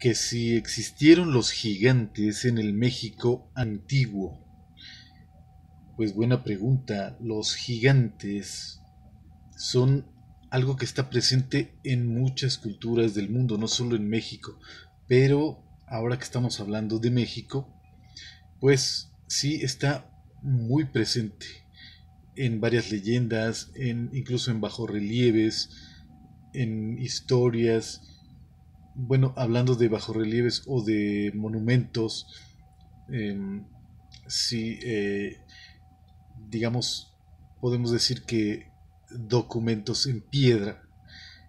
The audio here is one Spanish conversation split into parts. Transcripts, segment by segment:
Que si existieron los gigantes en el México antiguo. Pues buena pregunta. Los gigantes son algo que está presente en muchas culturas del mundo, no solo en México. Pero ahora que estamos hablando de México, pues sí está muy presente en varias leyendas, incluso en bajorrelieves, en historias. Bueno, hablando de bajorrelieves o de monumentos, eh, sí, digamos, podemos decir que documentos en piedra.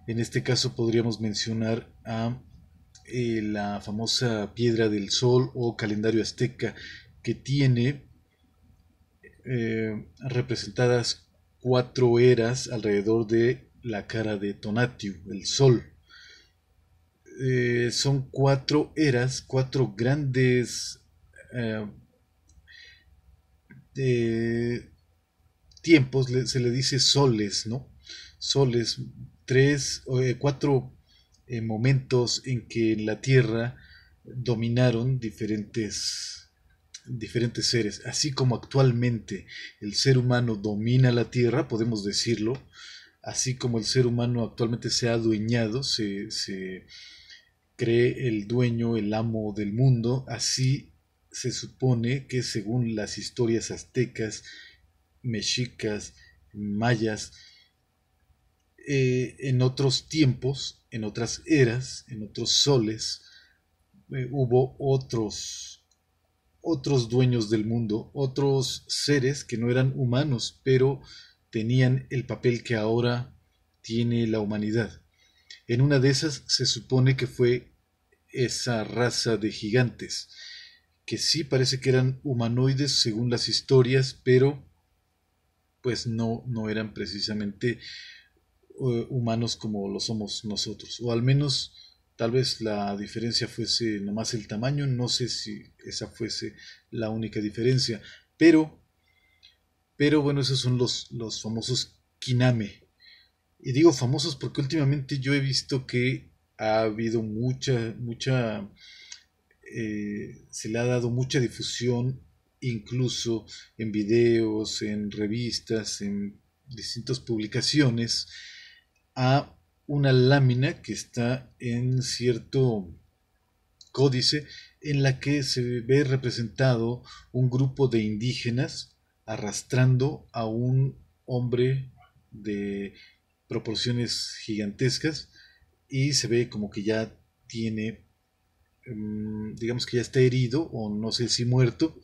En este caso podríamos mencionar a la famosa Piedra del Sol o calendario azteca, que tiene representadas cuatro eras alrededor de la cara de Tonatiuh, el Sol. Son cuatro eras, cuatro grandes eh, eh, tiempos, se le dice soles, ¿no? Soles, cuatro momentos en que en la Tierra dominaron diferentes seres, así como actualmente el ser humano domina la Tierra, podemos decirlo, así como el ser humano actualmente se ha adueñado, se cree el dueño, el amo del mundo, así se supone que según las historias aztecas, mexicas, mayas, en otros tiempos, en otras eras, en otros soles, hubo otros dueños del mundo, otros seres que no eran humanos, pero tenían el papel que ahora tiene la humanidad. En una de esas se supone que fue esa raza de gigantes, que sí parece que eran humanoides según las historias, pero pues no eran precisamente humanos como lo somos nosotros, o al menos tal vez la diferencia fuese nomás el tamaño, no sé si esa fuese la única diferencia, pero, pero bueno, esos son los famosos Kiname. Y digo famosos porque últimamente yo he visto que ha habido se le ha dado mucha difusión, incluso en videos, en revistas, en distintas publicaciones, a una lámina que está en cierto códice en la que se ve representado un grupo de indígenas arrastrando a un hombre de proporciones gigantescas, y se ve como que ya tiene, digamos que ya está herido o no sé si muerto,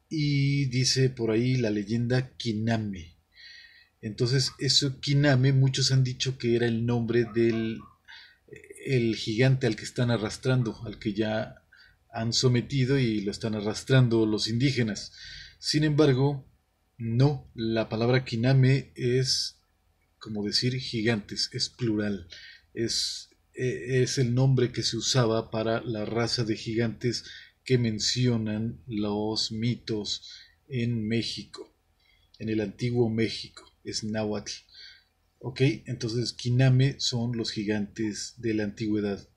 y dice por ahí la leyenda Kiname. Entonces, eso Kiname, muchos han dicho que era el nombre del el gigante al que están arrastrando, al que ya han sometido y lo están arrastrando los indígenas. Sin embargo, no, la palabra Kiname es como decir gigantes, es plural, es el nombre que se usaba para la raza de gigantes que mencionan los mitos en México, en el antiguo México, es náhuatl. Ok, entonces Kiname son los gigantes de la antigüedad.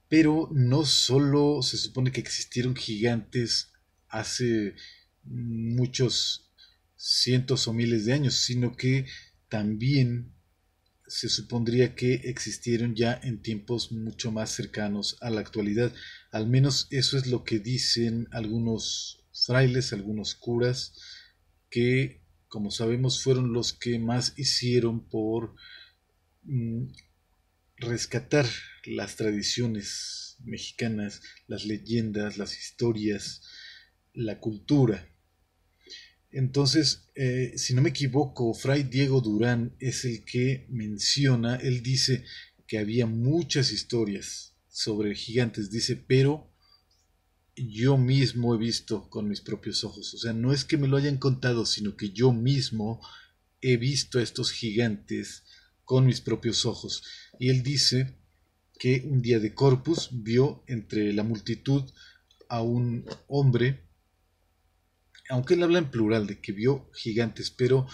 Pero no solo se supone que existieron gigantes hace muchos cientos o miles de años, sino que también se supondría que existieron ya en tiempos mucho más cercanos a la actualidad. Al menos eso es lo que dicen algunos frailes, algunos curas, que como sabemos fueron los que más hicieron por mm, rescatar las tradiciones mexicanas, las leyendas, las historias, la cultura. Entonces, si no me equivoco, Fray Diego Durán es el que menciona, él dice que había muchas historias sobre gigantes, dice, pero yo mismo he visto con mis propios ojos. O sea, no es que me lo hayan contado, sino que yo mismo he visto a estos gigantes con mis propios ojos. Y él dice que un día de Corpus vio entre la multitud a un hombre, aunque él habla en plural de que vio gigantes, pero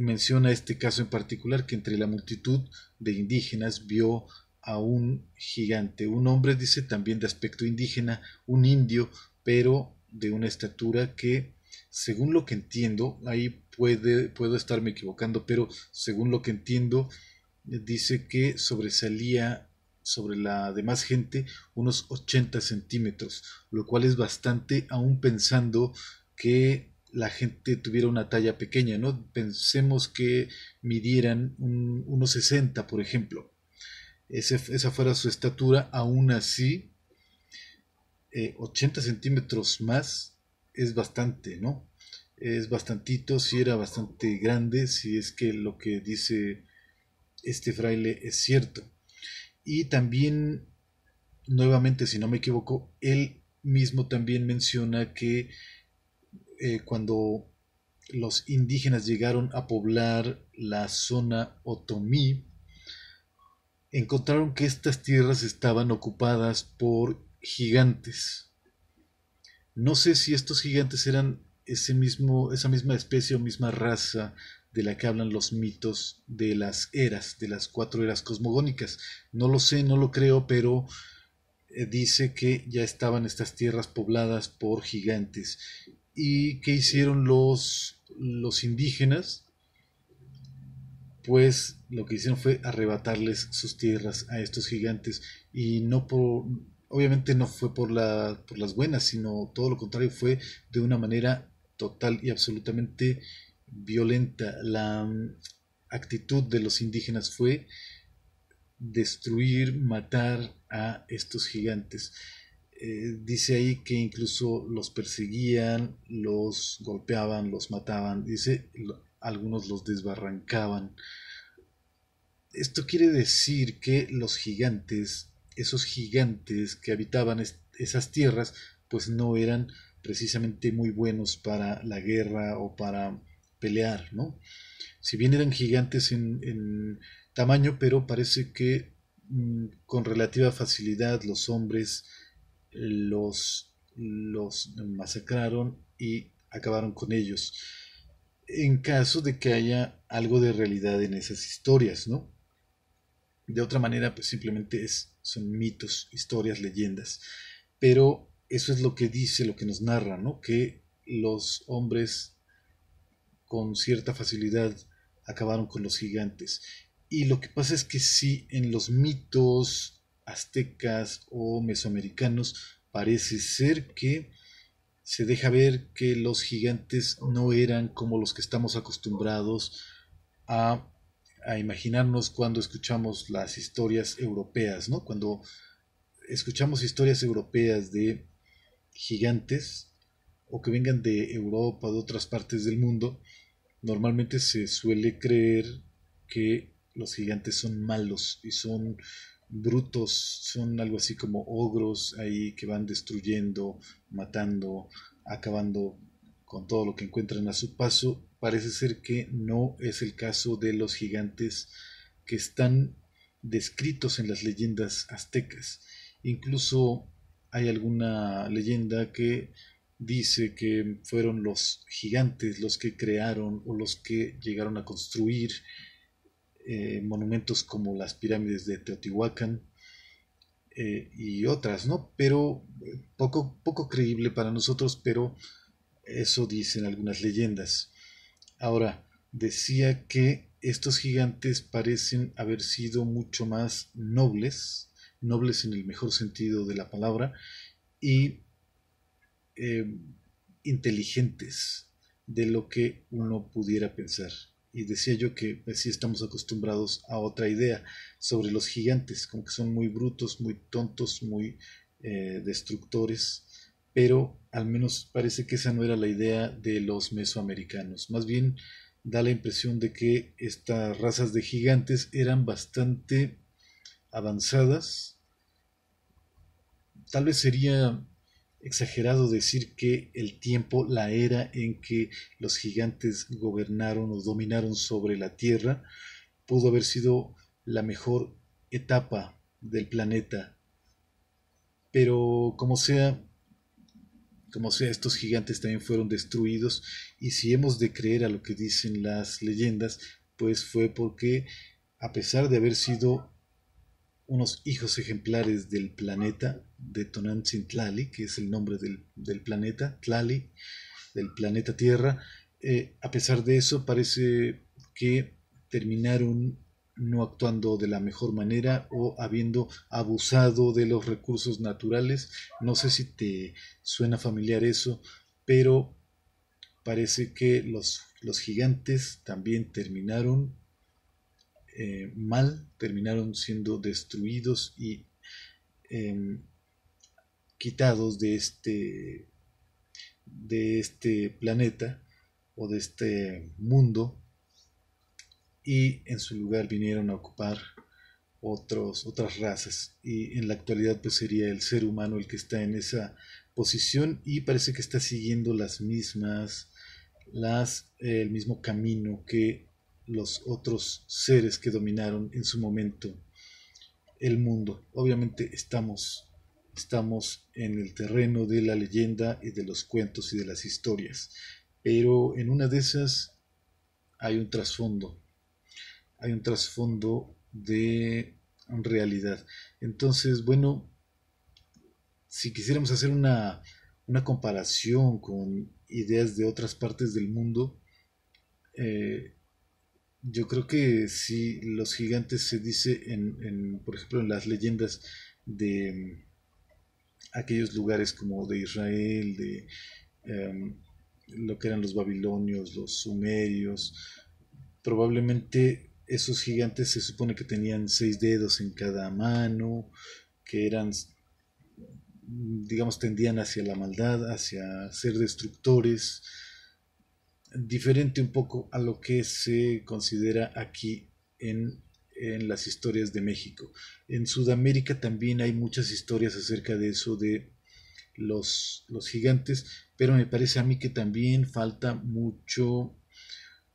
menciona este caso en particular, que entre la multitud de indígenas vio a un gigante, un hombre, dice, también de aspecto indígena, un indio, pero de una estatura que, según lo que entiendo, ahí puedo estarme equivocando, pero según lo que entiendo, dice que sobresalía sobre la demás gente unos 80 centímetros, lo cual es bastante, aún pensando que la gente tuviera una talla pequeña, ¿no? Pensemos que midieran unos 60, por ejemplo. Esa fuera su estatura, aún así, 80 centímetros más es bastante, ¿no? Es bastantito, si era bastante grande, si es que lo que dice este fraile es cierto. Y también, nuevamente, si no me equivoco, él mismo también menciona que cuando los indígenas llegaron a poblar la zona otomí, encontraron que estas tierras estaban ocupadas por gigantes. No sé si estos gigantes eran esa misma especie o misma raza de la que hablan los mitos de las eras, de las 4 eras cosmogónicas. No lo sé, no lo creo, pero dice que ya estaban estas tierras pobladas por gigantes. ¿Y qué hicieron los indígenas? Pues lo que hicieron fue arrebatarles sus tierras a estos gigantes y no por, obviamente no fue por las buenas, sino todo lo contrario, fue de una manera total y absolutamente violenta. La actitud de los indígenas fue destruir, matar a estos gigantes. Dice ahí que incluso los perseguían, los golpeaban, los mataban, dice, algunos los desbarrancaban. Esto quiere decir que los gigantes, esos gigantes que habitaban esas tierras, pues no eran precisamente muy buenos para la guerra o para pelear, ¿no? Si bien eran gigantes en tamaño, pero parece que con relativa facilidad los hombres los masacraron y acabaron con ellos. En caso de que haya algo de realidad en esas historias, ¿no? De otra manera, pues simplemente son mitos, historias, leyendas. Pero eso es lo que dice, lo que nos narra, ¿no? Que los hombres con cierta facilidad acabaron con los gigantes. Y lo que pasa es que sí, en los mitos aztecas o mesoamericanos parece ser que se deja ver que los gigantes no eran como los que estamos acostumbrados a, a imaginarnos cuando escuchamos las historias europeas, ¿no? Cuando escuchamos historias europeas de gigantes o que vengan de Europa o de otras partes del mundo, normalmente se suele creer que los gigantes son malos y son brutos, son algo así como ogros ahí que van destruyendo, matando, acabando con todo lo que encuentran a su paso. Parece ser que no es el caso de los gigantes que están descritos en las leyendas aztecas. Incluso hay alguna leyenda que dice que fueron los gigantes los que crearon o los que llegaron a construir monumentos como las pirámides de Teotihuacán y otras, ¿no? Pero poco creíble para nosotros, pero eso dicen algunas leyendas. Ahora, decía que estos gigantes parecen haber sido mucho más nobles, nobles en el mejor sentido de la palabra, y eh, inteligentes de lo que uno pudiera pensar. Y decía yo que pues, sí estamos acostumbrados a otra idea sobre los gigantes, como que son muy brutos, muy tontos, muy destructores, pero al menos parece que esa no era la idea de los mesoamericanos. Más bien da la impresión de que estas razas de gigantes eran bastante avanzadas. Tal vez sería exagerado decir que el tiempo, la era en que los gigantes gobernaron o dominaron sobre la Tierra, pudo haber sido la mejor etapa del planeta. Pero como sea, estos gigantes también fueron destruidos y si hemos de creer a lo que dicen las leyendas, pues fue porque a pesar de haber sido unos hijos ejemplares del planeta, de Tonantzin Tlali, que es el nombre del planeta, Tlali, del planeta Tierra. A pesar de eso, parece que terminaron no actuando de la mejor manera o habiendo abusado de los recursos naturales. No sé si te suena familiar eso, pero parece que los gigantes también terminaron mal, terminaron siendo destruidos y eh, quitados de este planeta o de este mundo, y en su lugar vinieron a ocupar otras razas, y en la actualidad pues sería el ser humano el que está en esa posición, y parece que está siguiendo el mismo camino que los otros seres que dominaron en su momento el mundo. Obviamente estamos en el terreno de la leyenda y de los cuentos y de las historias, pero en una de esas hay un trasfondo, hay un trasfondo de realidad. Entonces, bueno, si quisiéramos hacer una comparación con ideas de otras partes del mundo, eh, yo creo que si los gigantes se dice por ejemplo, en las leyendas de aquellos lugares como de Israel, de um, lo que eran los babilonios, los sumerios, probablemente esos gigantes se supone que tenían 6 dedos en cada mano, que eran, digamos, tendían hacia la maldad, hacia ser destructores, diferente un poco a lo que se considera aquí en las historias de México. En Sudamérica también hay muchas historias acerca de eso, de los gigantes, pero me parece a mí que también falta mucho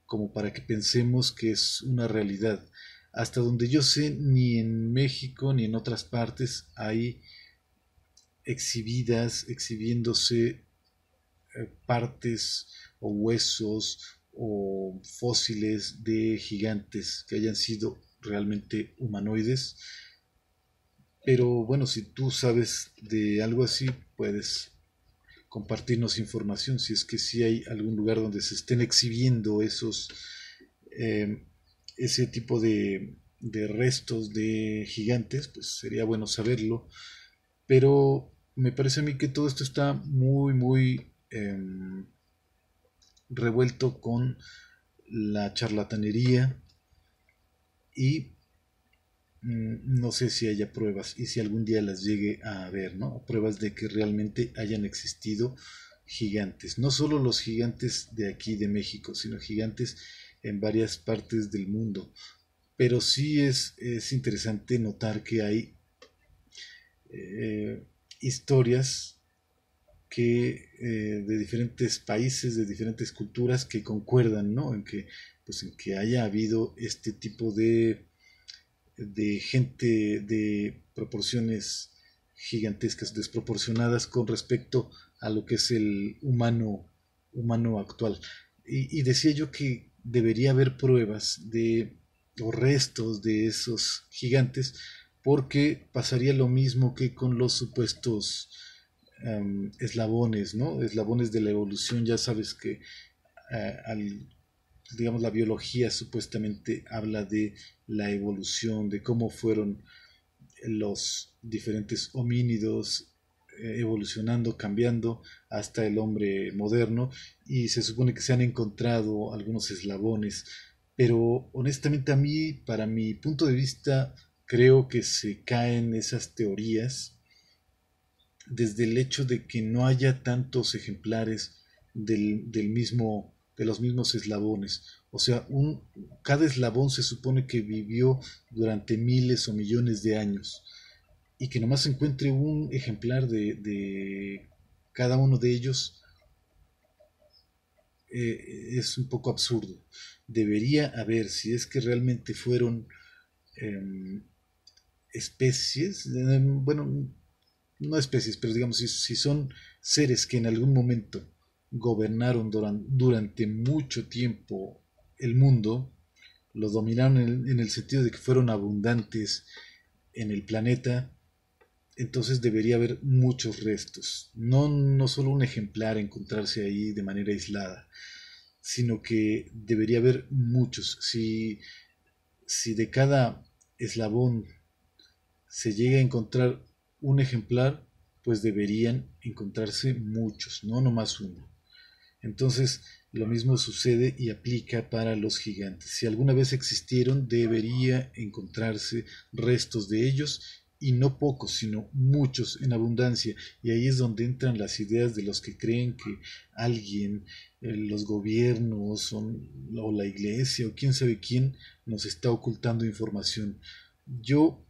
como para que pensemos que es una realidad. Hasta donde yo sé, ni en México ni en otras partes hay exhibiéndose partes o huesos o fósiles de gigantes que hayan sido realmente humanoides. Pero bueno, si tú sabes de algo así, puedes compartirnos información si es que sí hay algún lugar donde se estén exhibiendo eh, ese tipo de restos de gigantes, pues sería bueno saberlo. Pero me parece a mí que todo esto está muy revuelto con la charlatanería, y no sé si haya pruebas y si algún día las llegue a haber, ¿no? Pruebas de que realmente hayan existido gigantes, no solo los gigantes de aquí de México, sino gigantes en varias partes del mundo. Pero sí es interesante notar que hay eh, historias de diferentes países, de diferentes culturas que concuerdan, ¿no? En que haya habido este tipo de gente de proporciones gigantescas, desproporcionadas con respecto a lo que es el humano actual. Y decía yo que debería haber pruebas o restos de esos gigantes, porque pasaría lo mismo que con los supuestos eslabones, ¿no? Eslabones de la evolución. Ya sabes que digamos, la biología supuestamente habla de la evolución, de cómo fueron los diferentes homínidos evolucionando, cambiando hasta el hombre moderno, y se supone que se han encontrado algunos eslabones, pero honestamente a mí, para mi punto de vista, creo que se caen esas teorías desde el hecho de que no haya tantos ejemplares de los mismos eslabones. O sea, cada eslabón se supone que vivió durante miles o millones de años, y que nomás se encuentre un ejemplar de cada uno de ellos es un poco absurdo. Debería haber, si es que realmente fueron eh, especies, bueno, no especies, pero digamos, si son seres que en algún momento gobernaron durante mucho tiempo el mundo, lo dominaron en el sentido de que fueron abundantes en el planeta, entonces debería haber muchos restos. No solo un ejemplar encontrarse ahí de manera aislada, sino que debería haber muchos. Si de cada eslabón se llega a encontrar un ejemplar, pues deberían encontrarse muchos, no nomás uno. Entonces, lo mismo sucede y aplica para los gigantes. Si alguna vez existieron, debería encontrarse restos de ellos, y no pocos, sino muchos en abundancia. Y ahí es donde entran las ideas de los que creen que alguien, los gobiernos o la iglesia o quién sabe quién nos está ocultando información. Yo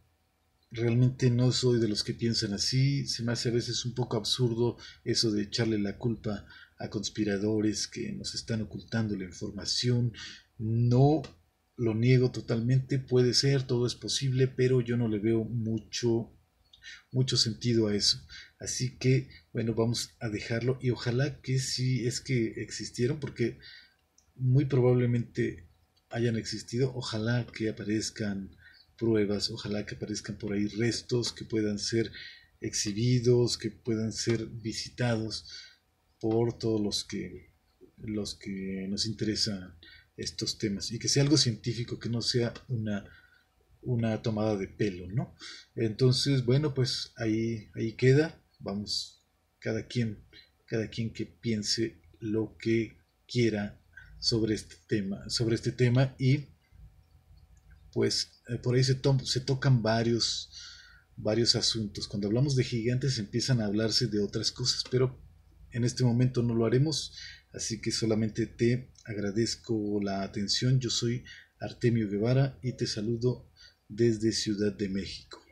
realmente no soy de los que piensan así. Se me hace a veces un poco absurdo eso de echarle la culpa a conspiradores que nos están ocultando la información. No lo niego totalmente, puede ser, todo es posible, pero yo no le veo mucho sentido a eso. Así que, bueno, vamos a dejarlo y ojalá que si es que existieron, porque muy probablemente hayan existido, ojalá que aparezcan pruebas, ojalá que aparezcan por ahí restos que puedan ser exhibidos, que puedan ser visitados por todos los que nos interesan estos temas, y que sea algo científico, que no sea una tomada de pelo, ¿no? Entonces, bueno, pues ahí queda, vamos, cada quien que piense lo que quiera sobre este tema, y pues por ahí se tocan varios asuntos. Cuando hablamos de gigantes empiezan a hablarse de otras cosas, pero en este momento no lo haremos, así que solamente te agradezco la atención. Yo soy Artemio Guevara y te saludo desde Ciudad de México.